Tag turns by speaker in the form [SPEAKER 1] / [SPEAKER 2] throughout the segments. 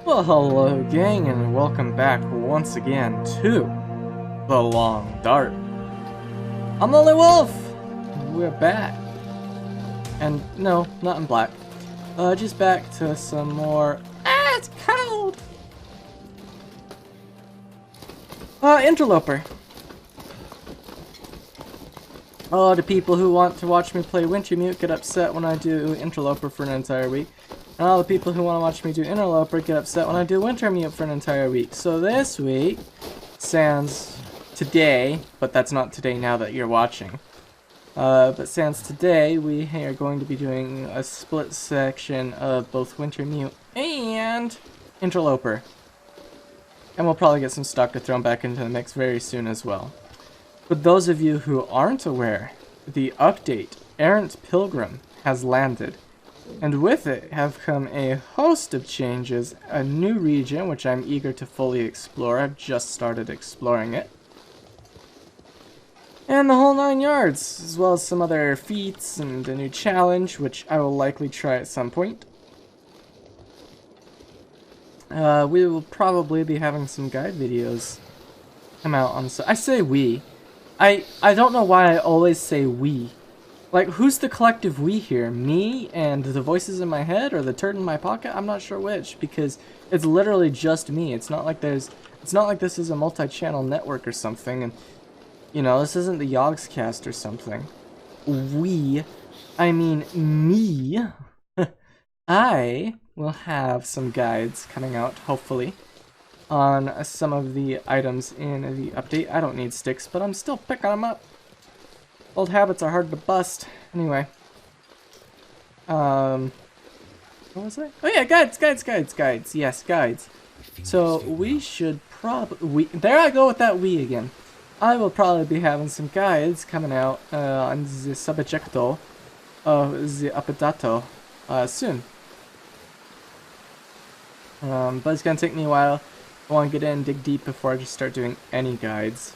[SPEAKER 1] Well, hello gang, and welcome back once again to The Long Dart. I'm Lonelywolf! We're back. And no, not in black. Just back to some more... it's cold! Interloper. Oh, the people who want to watch me play Wintermute get upset when I do Interloper for an entire week. And all the people who want to watch me do Interloper get upset when I do Wintermute for an entire week. So this week, sans today, but that's not today now that you're watching. But sans today, we are going to be doing a split section of both Wintermute and Interloper. And we'll probably get some stock to throw back into the mix very soon as well. For those of you who aren't aware, the update, Errant Pilgrim, has landed. And with it have come a host of changes, a new region which I'm eager to fully explore. I've just started exploring it. And the whole 9 yards, as well as some other feats and a new challenge, which I will likely try at some point. We will probably be having some guide videos come out on... I say we. I don't know why I always say we. Like, who's the collective we here? Me and the voices in my head, or the turd in my pocket? I'm not sure which, because it's literally just me. It's not like this is a multi-channel network or something, and, you know, this isn't the Yogscast or something. We, I mean me, I will have some guides coming out, hopefully, on some of the items in the update. I don't need sticks, but I'm still picking them up. Old habits are hard to bust. Anyway. What was it? Oh yeah, guides. Yes, guides. So we should probably... There I go with that we again. I will probably be having some guides coming out on the subjecto of the updato soon. But it's gonna take me a while. I want to get in and dig deep before I just start doing any guides.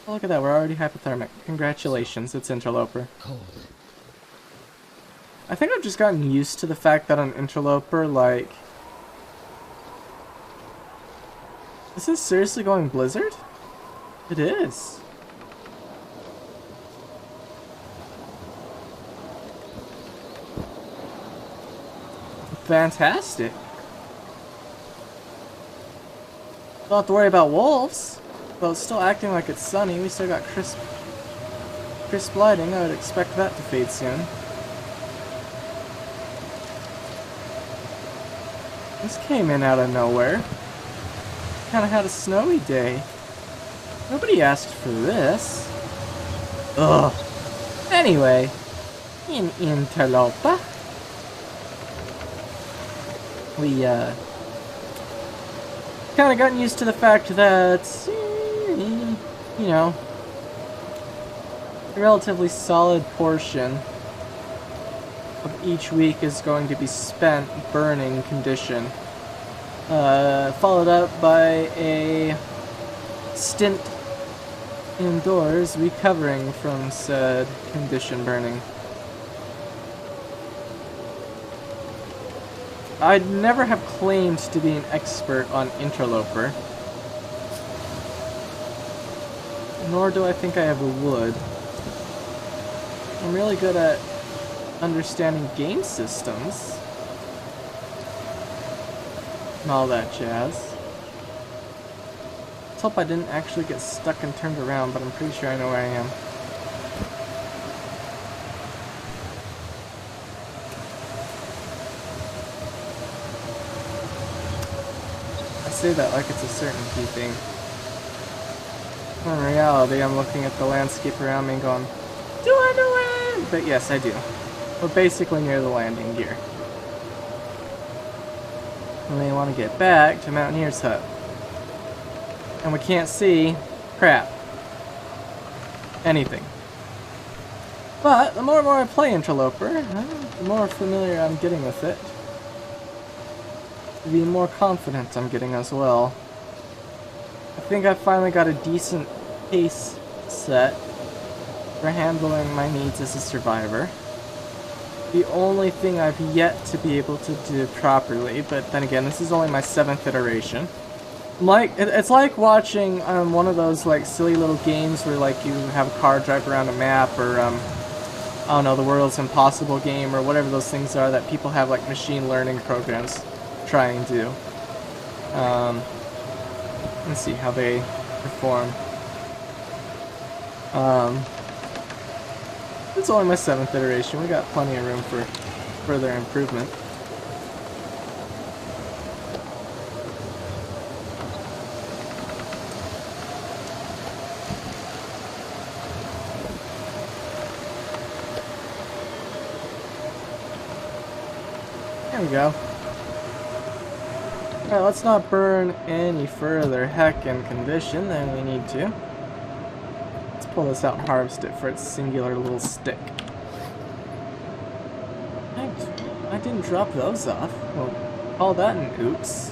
[SPEAKER 1] Oh, look at that, we're already hypothermic. Congratulations, it's Interloper.
[SPEAKER 2] Cold.
[SPEAKER 1] I think I've just gotten used to the fact that on Interloper, like... Is this seriously going Blizzard? It is. Fantastic. Don't have to worry about wolves. Well, it's still acting like it's sunny. We still got crisp lighting. I would expect that to fade soon. This came in out of nowhere. Kinda had a snowy day. Nobody asked for this. Ugh. Anyway, in Interloper, we, kinda gotten used to the fact that, you know, a relatively solid portion of each week is going to be spent burning condition, followed up by a stint indoors recovering from said condition burning. I'd never have claimed to be an expert on Interloper. Nor do I think I ever would. I'm really good at understanding game systems and all that jazz. Let's hope I didn't actually get stuck and turned around, but I'm pretty sure I know where I am. I say that like it's a certainty thing. In reality, I'm looking at the landscape around me and going, do I know it? But yes, I do. We're basically near the landing gear. And we want to get back to Mountaineer's Hut. And we can't see crap. Anything. But the more and more I play Interloper, the more familiar I'm getting with it. The more confident I'm getting as well. I think I finally got a decent pace set for handling my needs as a survivor. the only thing I've yet to be able to do properly, but then again, this is only my 7th iteration. It's like watching one of those like silly little games where like you have a car drive around a map, or I don't know, the World's Impossible game, or whatever those things are that people have like machine learning programs try and do. Let's see how they perform. It's only my 7th iteration. We got plenty of room for further improvement. There we go. Alright, let's not burn any further heckin' condition than we need to. Let's pull this out and harvest it for its singular little stick. I didn't drop those off. Well, call that an oops.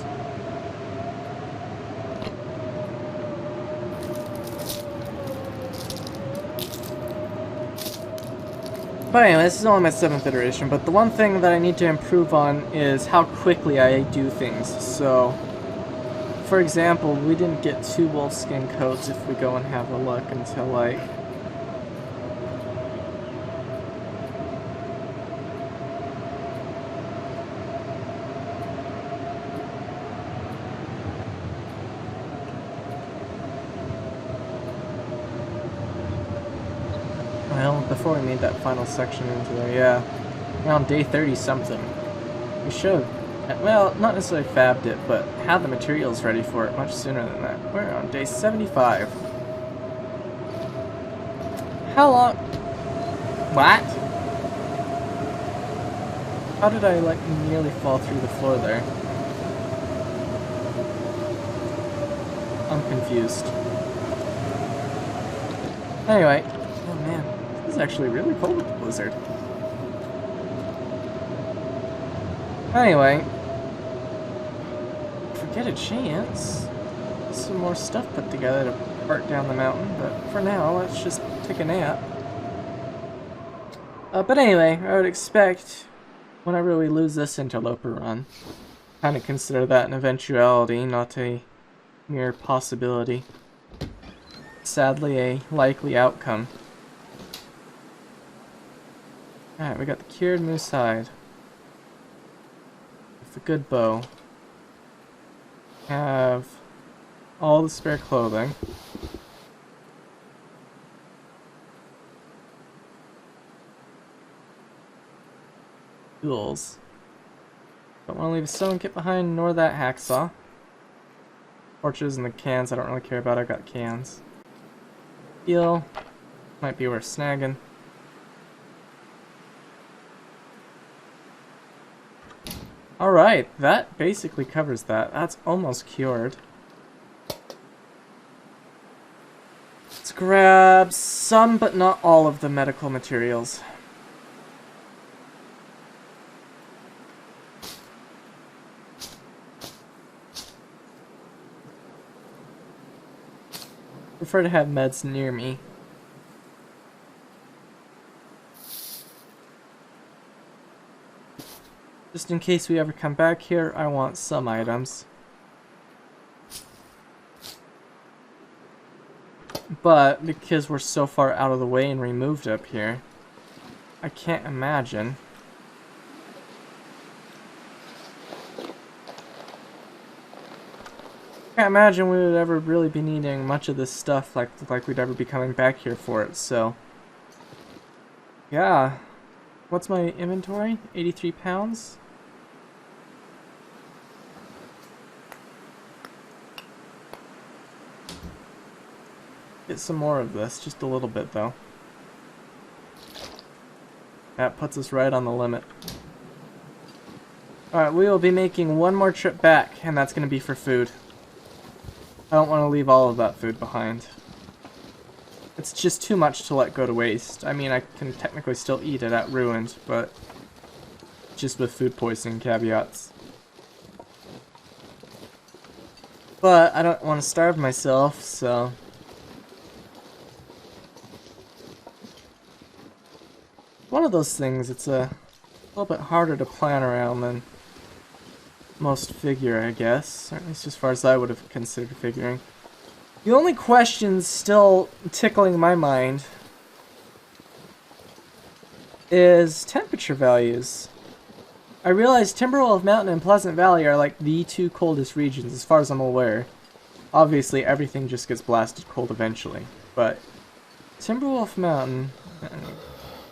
[SPEAKER 1] But anyway, this is only my 7th iteration, but the one thing that I need to improve on is how quickly I do things. So, for example, we didn't get 2 wolfskin coats if we go and have a look until like... Well, before we made that final section into there, yeah. Around day 30 something. We showed, well, not necessarily fabbed it, but had the materials ready for it much sooner than that. We're on day 75. How long? What? How did I, like, nearly fall through the floor there? I'm confused. Anyway. Oh man, this is actually really cold with the blizzard. Anyway. If we get a chance, some more stuff put together to part down the mountain, but for now, let's just take a nap. But anyway, I would expect, whenever we lose this interloper run, kind of consider that an eventuality, not a mere possibility. Sadly, a likely outcome. Alright, we got the cured moose hide. With a good bow. Have all the spare clothing. Tools. Don't want to leave a sewing kit behind, nor that hacksaw. Torches and the cans I don't really care about, I got cans. Steel. Might be worth snagging. Alright, that basically covers that. That's almost cured. Let's grab some, but not all of the medical materials. Prefer to have meds near me. Just in case we ever come back here, I want some items. But because we're so far out of the way and removed up here, I can't imagine. Can't imagine we would ever really be needing much of this stuff, like we'd ever be coming back here for it, so... Yeah. What's my inventory? 83 pounds? Get some more of this, just a little bit though. That puts us right on the limit. Alright, we will be making one more trip back, and that's going to be for food. I don't want to leave all of that food behind. It's just too much to let go to waste. I mean, I can technically still eat it at Ruined, but just with food poisoning caveats. But I don't want to starve myself, so... One of those things, it's a a little bit harder to plan around than most figure, I guess. Or at least as far as I would have considered figuring. The only questions still tickling my mind is temperature values. I realize Timberwolf Mountain and Pleasant Valley are like the two coldest regions as far as I'm aware. Obviously everything just gets blasted cold eventually, but Timberwolf Mountain and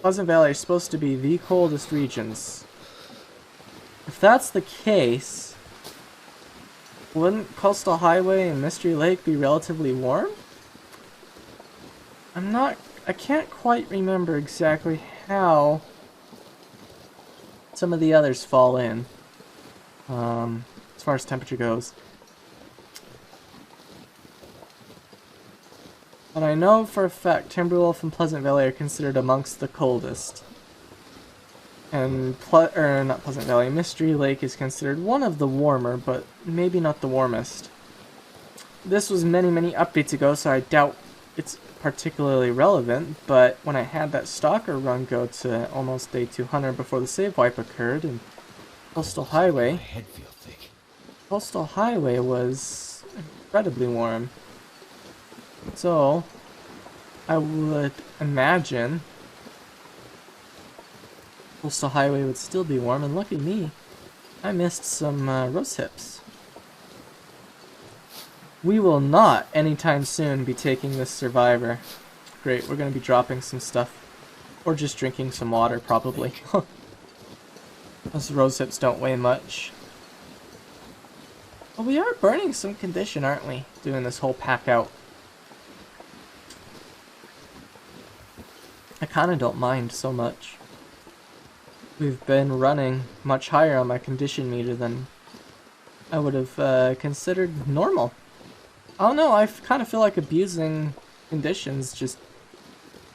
[SPEAKER 1] Pleasant Valley are supposed to be the coldest regions. If that's the case, wouldn't Coastal Highway and Mystery Lake be relatively warm? I can't quite remember exactly how some of the others fall in, as far as temperature goes. But I know for a fact Timberwolf and Pleasant Valley are considered amongst the coldest. And not Pleasant Valley, Mystery Lake is considered one of the warmer, but maybe not the warmest. This was many, many updates ago, so I doubt it's particularly relevant, but when I had that Stalker run go to almost day 200 before the save wipe occurred, and Coastal Highway was incredibly warm. So, I would imagine Coastal Highway would still be warm, and lucky me, I missed some rose hips. We will not, anytime soon, be taking this Survivor. Great, we're going to be dropping some stuff. Or just drinking some water, probably. Those rose hips don't weigh much. Well, we are burning some condition, aren't we? Doing this whole pack out. I kind of don't mind so much. We've been running much higher on my condition meter than I would have considered normal. I don't know, I kind of feel like abusing conditions just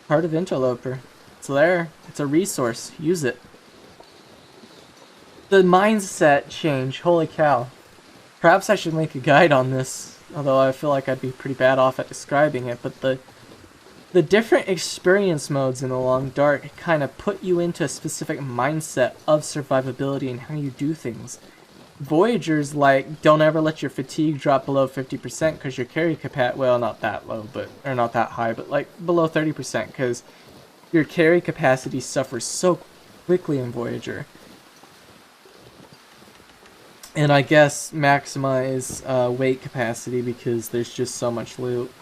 [SPEAKER 1] part of Interloper. It's there, it's a resource, use it. The mindset change, holy cow. Perhaps I should make a guide on this, although I feel like I'd be pretty bad off at describing it, but the different experience modes in the Long Dark kind of put you into a specific mindset of survivability and how you do things. Voyagers, like, don't ever let your fatigue drop below 50% because your carry capacity, well, not that low, but, or not that high, but like below 30% because your carry capacity suffers so quickly in Voyager. And I guess maximize weight capacity because there's just so much loot.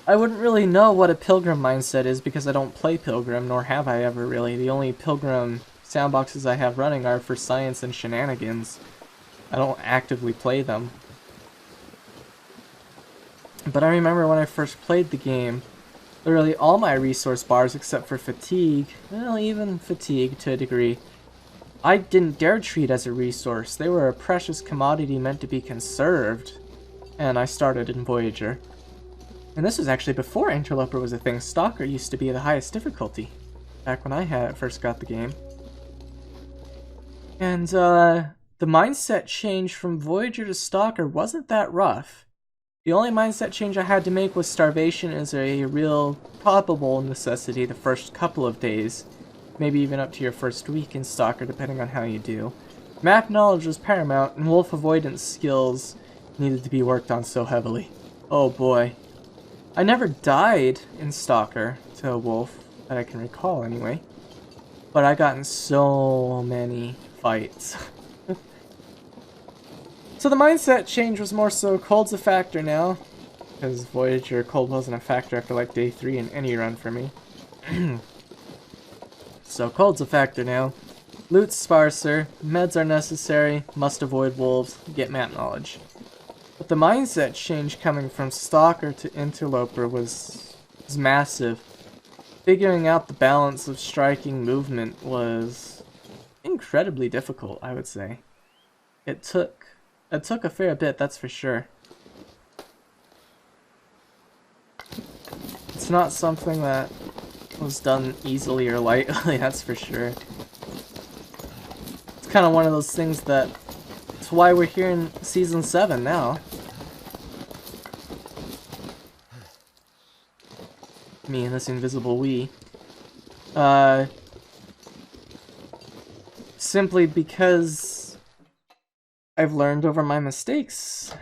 [SPEAKER 1] I wouldn't really know what a Pilgrim mindset is because I don't play Pilgrim, nor have I ever really. The only Pilgrim soundboxes I have running are for science and shenanigans. I don't actively play them. But I remember when I first played the game, literally all my resource bars except for fatigue, well, even fatigue to a degree, I didn't dare treat as a resource. They were a precious commodity meant to be conserved. And I started in Voyager. And this was actually before Interloper was a thing. Stalker used to be the highest difficulty, back when I first got the game. And the mindset change from Voyager to Stalker wasn't that rough. The only mindset change I had to make was starvation is a real probable necessity the first couple of days. Maybe even up to your first week in Stalker, depending on how you do. Map knowledge was paramount, and wolf avoidance skills needed to be worked on so heavily. Oh boy. I never died in Stalker to a wolf, that I can recall anyway. But I got in so many fights. So the mindset change was more so cold's a factor now. Because Voyager cold wasn't a factor after like day 3 in any run for me. So cold's a factor now. Loot's sparser, meds are necessary, must avoid wolves, get map knowledge. But the mindset change coming from Stalker to Interloper was massive. Figuring out the balance of striking movement was incredibly difficult, I would say. It took a fair bit, that's for sure. It's not something that was done easily or lightly, that's for sure. It's kind of one of those things that, it's why we're here in Season 7 now. Me and this invisible we. simply because I've learned over my mistakes.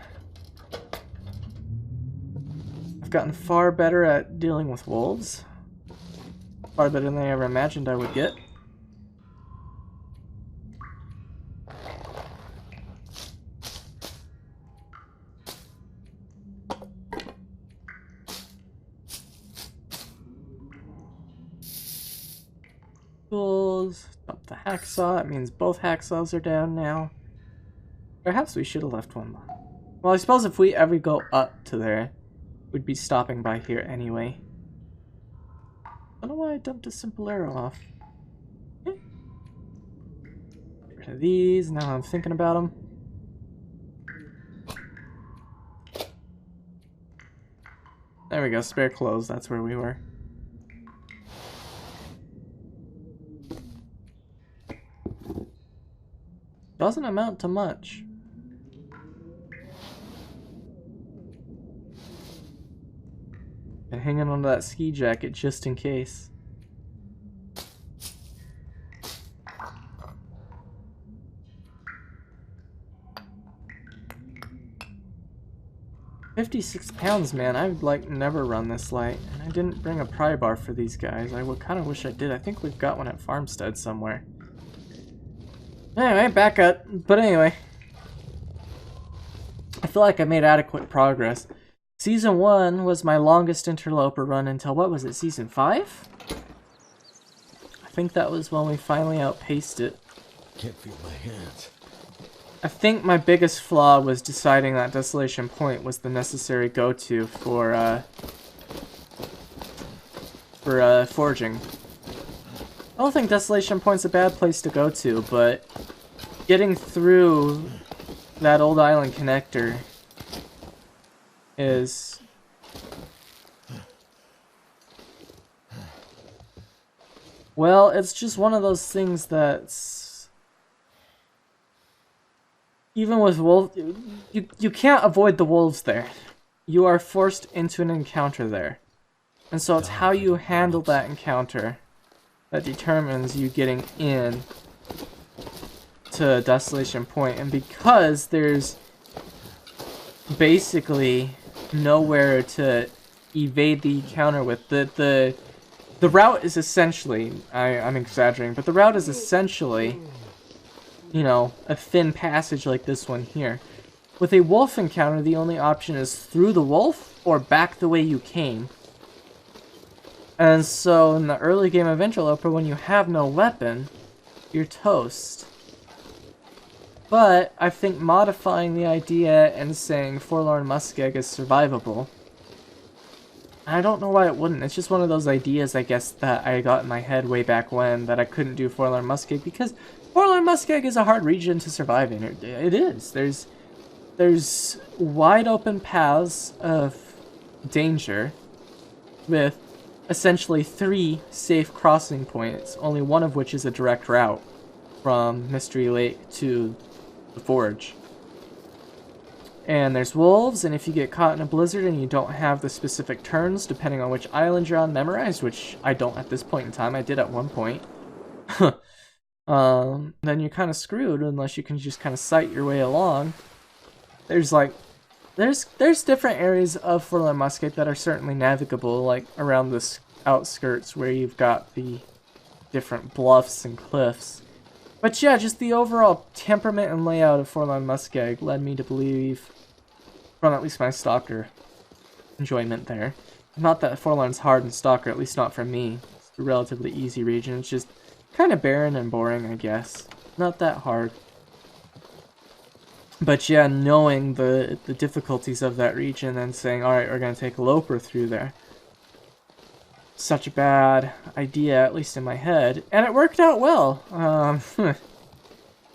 [SPEAKER 1] I've gotten far better at dealing with wolves. Far better than I ever imagined I would get. Tools. Dump the hacksaw. That means both hacksaws are down now. Perhaps we should have left one behind. Well, I suppose if we ever go up to there, we'd be stopping by here anyway. I don't know why I dumped a simple arrow off. Okay. Get rid of these. Now I'm thinking about them. There we go. Spare clothes. That's where we were. Doesn't amount to much. Been hanging onto that ski jacket just in case. £56, man. I've like never run this light, and I didn't bring a pry bar for these guys. I would kind of wish I did. I think we've got one at Farmstead somewhere. Anyway, back up. But anyway, I feel like I made adequate progress. Season 1 was my longest interloper run until, what was it, Season 5? I think that was when we finally outpaced it.
[SPEAKER 2] Can't feel my hands.
[SPEAKER 1] I think my biggest flaw was deciding that Desolation Point was the necessary go-to for foraging. I don't think Desolation Point's a bad place to go to, but getting through that old island connector is... well, it's just one of those things that's... even with wolves, you can't avoid the wolves there. You are forced into an encounter there. And so it's how you handle that encounter that determines you getting in to Desolation Point. And because there's basically nowhere to evade the encounter with, the route is essentially, I'm exaggerating, but the route is essentially, you know, a thin passage like this one here. With a wolf encounter, the only option is through the wolf or back the way you came. And so in the early game of Interloper, when you have no weapon, you're toast. But I think modifying the idea and saying Forlorn Muskeg is survivable, I don't know why it wouldn't. It's just one of those ideas, I guess, that I got in my head way back when, that I couldn't do Forlorn Muskeg because Forlorn Muskeg is a hard region to survive in. It is. There's wide open paths of danger with essentially 3 safe crossing points, only one of which is a direct route from Mystery Lake to the Forge. And there's wolves, and if you get caught in a blizzard and you don't have the specific turns, depending on which island you're on, memorized, which I don't at this point in time, I did at one point, then you're kind of screwed unless you can just kind of sight your way along. There's different areas of Forlorn Muskeg that are certainly navigable, like around the outskirts where you've got the different bluffs and cliffs. But yeah, just the overall temperament and layout of Forlorn Muskeg led me to believe, from at least my Stalker enjoyment there. Not that Forlorn's hard in Stalker, at least not for me. It's a relatively easy region. It's just kind of barren and boring, I guess. Not that hard. But yeah, knowing the difficulties of that region and saying, alright, we're going to take a Loper through there. Such a bad idea, at least in my head. And it worked out well.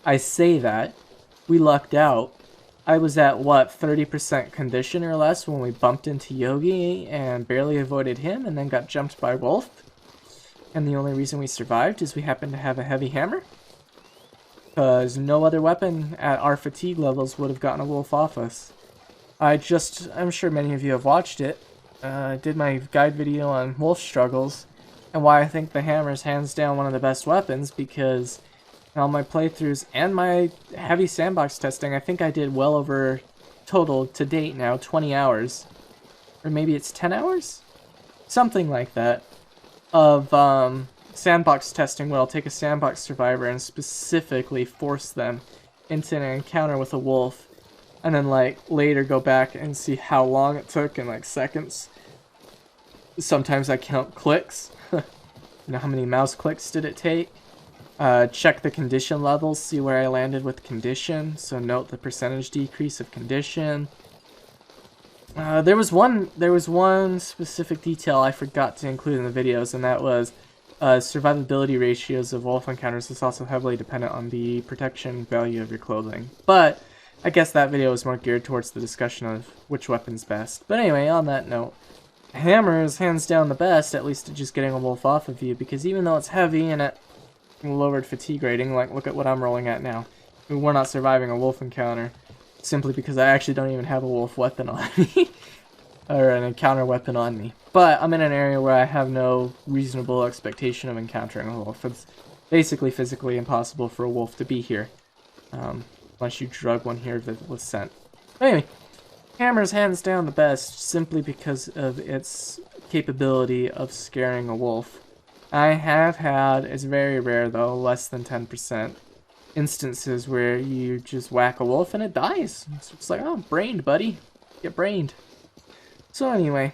[SPEAKER 1] I say that. We lucked out. I was at, what, 30% condition or less when we bumped into Yogi and barely avoided him and then got jumped by Wolf. And the only reason we survived is we happened to have a heavy hammer. Because no other weapon at our fatigue levels would have gotten a wolf off us. I'm sure many of you have watched it. I did my guide video on wolf struggles and why I think the hammer is hands down one of the best weapons, because all my playthroughs and my heavy sandbox testing, I think I did well over total to date now 20 hours. Or maybe it's 10 hours? Something like that. Of sandbox testing where I'll take a sandbox survivor and specifically force them into an encounter with a wolf. And then like later go back and see how long it took in like seconds. Sometimes I count clicks. You know, how many mouse clicks did it take? Check the condition levels, see where I landed with condition. So note the percentage decrease of condition. There was one specific detail I forgot to include in the videos, and that was survivability ratios of wolf encounters is also heavily dependent on the protection value of your clothing. But I guess that video is more geared towards the discussion of which weapon's best. But anyway, on that note, hammer is hands down the best, at least at just getting a wolf off of you, because even though it's heavy and it lowered fatigue rating, like look at what I'm rolling at now. We're not surviving a wolf encounter simply because I actually don't even have a wolf weapon on me. Or an encounter weapon on me. But I'm in an area where I have no reasonable expectation of encountering a wolf. It's basically physically impossible for a wolf to be here. Unless you drug one here that was sent. But anyway, hammer's hands down the best simply because of its capability of scaring a wolf. I have had, it's very rare though, less than 10%, instances where you just whack a wolf and it dies. It's like, oh, brained, buddy. Get brained. So anyway,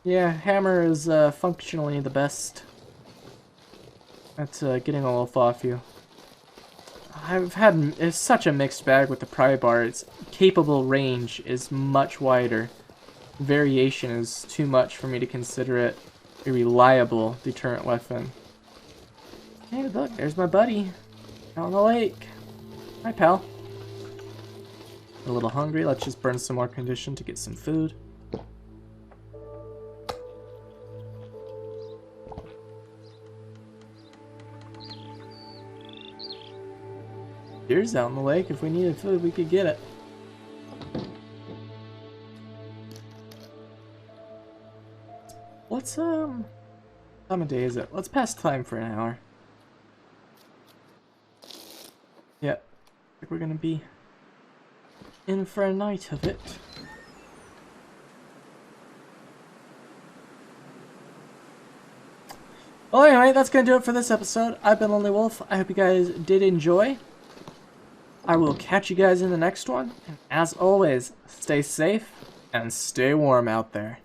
[SPEAKER 1] yeah, hammer is functionally the best at getting a wolf off you. It's such a mixed bag with the pry bar. Its capable range is much wider. Variation is too much for me to consider it a reliable deterrent weapon. Hey, look, there's my buddy out on the lake. Hi, pal. A little hungry. Let's just burn some more condition to get some food. Deer's out in the lake. If we needed food, we could get it. Let's, what time of day is it? Let's pass time for an hour. Yep. I think we're gonna be in for a night of it. Well, anyway, that's gonna do it for this episode. I've been Lonelywolf. I hope you guys did enjoy. I will catch you guys in the next one. And as always, stay safe and stay warm out there.